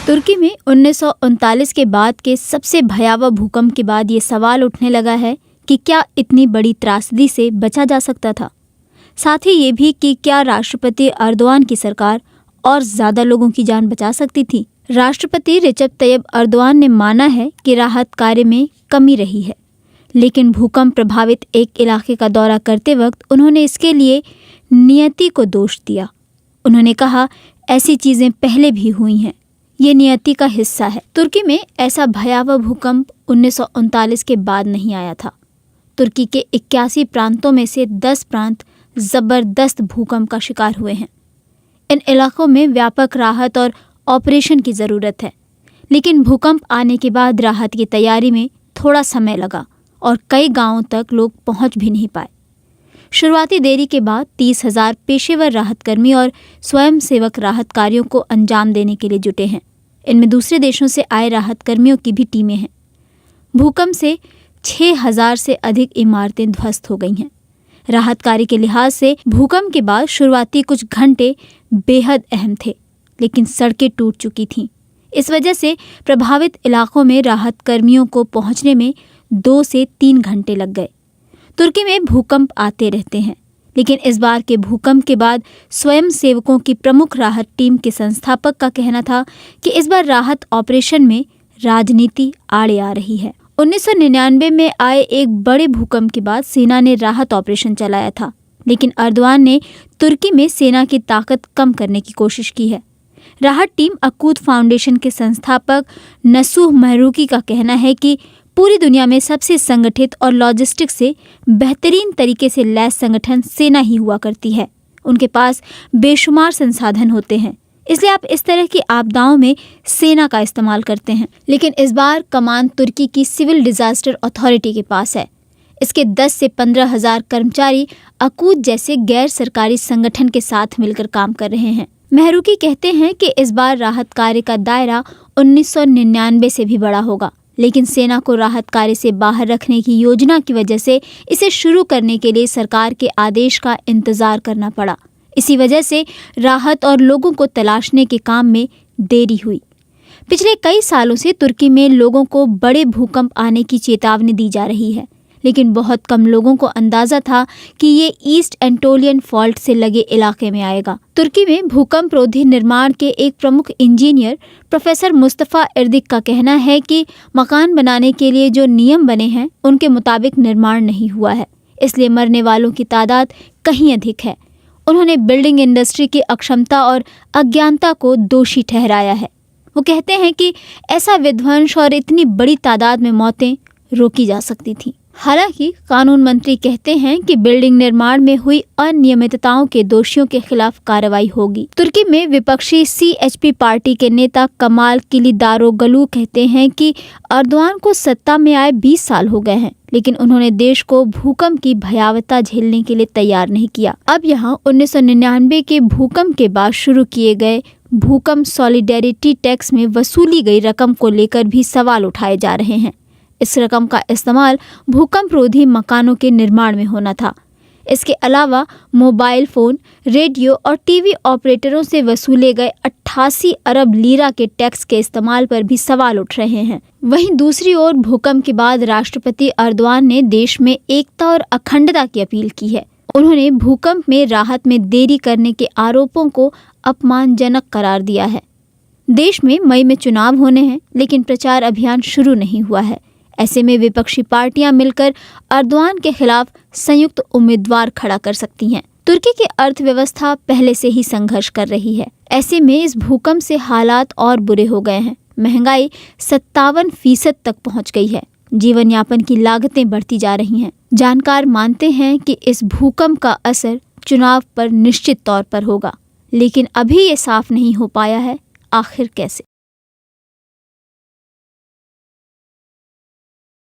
तुर्की में 1939 के बाद के सबसे भयावह भूकंप के बाद ये सवाल उठने लगा है कि क्या इतनी बड़ी त्रासदी से बचा जा सकता था। साथ ही ये भी कि क्या राष्ट्रपति अर्दोआन की सरकार और ज़्यादा लोगों की जान बचा सकती थी। राष्ट्रपति रिसेप तैयब अर्दोआन ने माना है कि राहत कार्य में कमी रही है, लेकिन भूकंप प्रभावित एक इलाके का दौरा करते वक्त उन्होंने इसके लिए नियति को दोष दिया। उन्होंने कहा, ऐसी चीज़ें पहले भी हुई हैं, ये नियति का हिस्सा है। तुर्की में ऐसा भयावह भूकंप 1939 के बाद नहीं आया था। तुर्की के 81 प्रांतों में से 10 प्रांत जबरदस्त भूकंप का शिकार हुए हैं। इन इलाकों में व्यापक राहत और ऑपरेशन की ज़रूरत है, लेकिन भूकंप आने के बाद राहत की तैयारी में थोड़ा समय लगा और कई गांवों तक लोग पहुंच भी नहीं पाए। शुरुआती देरी के बाद 30,000 पेशेवर राहतकर्मी और स्वयंसेवक राहत कार्यों को अंजाम देने के लिए जुटे हैं। इनमें दूसरे देशों से आए राहतकर्मियों की भी टीमें हैं। भूकंप से 6,000 से अधिक इमारतें ध्वस्त हो गई हैं। राहत कार्य के लिहाज से भूकंप के बाद शुरुआती कुछ घंटे बेहद अहम थे, लेकिन सड़कें टूट चुकी थीं। इस वजह से प्रभावित इलाकों में राहत कर्मियों को पहुंचने में 2 से 3 घंटे लग गए। तुर्की में भूकंप आते रहते हैं, लेकिन इस बार के भूकंप के बाद स्वयंसेवकों की प्रमुख राहत टीम के संस्थापक का कहना था कि इस बार राहत ऑपरेशन में राजनीति आड़े आ रही है। 1999 में आए एक बड़े भूकंप के बाद सेना ने राहत ऑपरेशन चलाया था, लेकिन अर्दोआन ने तुर्की में सेना की ताकत कम करने की कोशिश की है। राहत टीम अकूत फाउंडेशन के संस्थापक नसूह महरूकी का कहना है कि पूरी दुनिया में सबसे संगठित और लॉजिस्टिक्स से बेहतरीन तरीके से लैस संगठन सेना ही हुआ करती है। उनके पास बेशुमार संसाधन होते हैं, इसलिए आप इस तरह की आपदाओं में सेना का इस्तेमाल करते हैं। लेकिन इस बार कमान तुर्की की सिविल डिजास्टर अथॉरिटी के पास है। इसके 10 से 15,000 कर्मचारी अकूत जैसे गैर सरकारी संगठन के साथ मिलकर काम कर रहे हैं। महरूकी कहते हैं कि इस बार राहत कार्य का दायरा 1999 से भी बड़ा होगा, लेकिन सेना को राहत कार्य से बाहर रखने की योजना की वजह से इसे शुरू करने के लिए सरकार के आदेश का इंतजार करना पड़ा। इसी वजह से राहत और लोगों को तलाशने के काम में देरी हुई। पिछले कई सालों से तुर्की में लोगों को बड़े भूकंप आने की चेतावनी दी जा रही है, लेकिन बहुत कम लोगों को अंदाजा था कि ये ईस्ट एंटोलियन फॉल्ट से लगे इलाके में आएगा। तुर्की में भूकंप रोधी निर्माण के एक प्रमुख इंजीनियर प्रोफेसर मुस्तफा इर्दिक का कहना है कि मकान बनाने के लिए जो नियम बने हैं उनके मुताबिक निर्माण नहीं हुआ है, इसलिए मरने वालों की तादाद कहीं अधिक है। उन्होंने बिल्डिंग इंडस्ट्री की अक्षमता और अज्ञानता को दोषी ठहराया है। वो कहते हैं कि ऐसा विध्वंस और इतनी बड़ी तादाद में मौतें रोकी जा सकती थी। हालांकि कानून मंत्री कहते हैं कि बिल्डिंग निर्माण में हुई अनियमितताओं के दोषियों के खिलाफ कार्रवाई होगी। तुर्की में विपक्षी CHP पार्टी के नेता कमाल किलिदारोगलू कहते हैं कि अर्दोआन को सत्ता में आए 20 साल हो गए हैं, लेकिन उन्होंने देश को भूकंप की भयावहता झेलने के लिए तैयार नहीं किया। अब यहाँ 1999 के भूकंप के बाद शुरू किए गए भूकंप सॉलिडेरिटी टैक्स में वसूली गई रकम को लेकर भी सवाल उठाए जा रहे हैं। इस रकम का इस्तेमाल भूकंप रोधी मकानों के निर्माण में होना था। इसके अलावा मोबाइल फोन, रेडियो और टीवी ऑपरेटरों से वसूले गए 88 अरब लीरा के टैक्स के इस्तेमाल पर भी सवाल उठ रहे हैं। वहीं दूसरी ओर भूकंप के बाद राष्ट्रपति अर्दोआन ने देश में एकता और अखंडता की अपील की है। उन्होंने भूकंप में राहत में देरी करने के आरोपों को अपमानजनक करार दिया है। देश में मई में चुनाव होने हैं, लेकिन प्रचार अभियान शुरू नहीं हुआ है। ऐसे में विपक्षी पार्टियां मिलकर अर्दोआन के खिलाफ संयुक्त उम्मीदवार खड़ा कर सकती हैं। तुर्की की अर्थव्यवस्था पहले से ही संघर्ष कर रही है। ऐसे में इस भूकंप से हालात और बुरे हो गए हैं। महंगाई 57% तक पहुंच गई है। जीवन यापन की लागतें बढ़ती जा रही हैं। जानकार मानते हैं कि इस भूकंप का असर चुनाव पर निश्चित तौर पर होगा, लेकिन अभी ये साफ नहीं हो पाया है आखिर कैसे।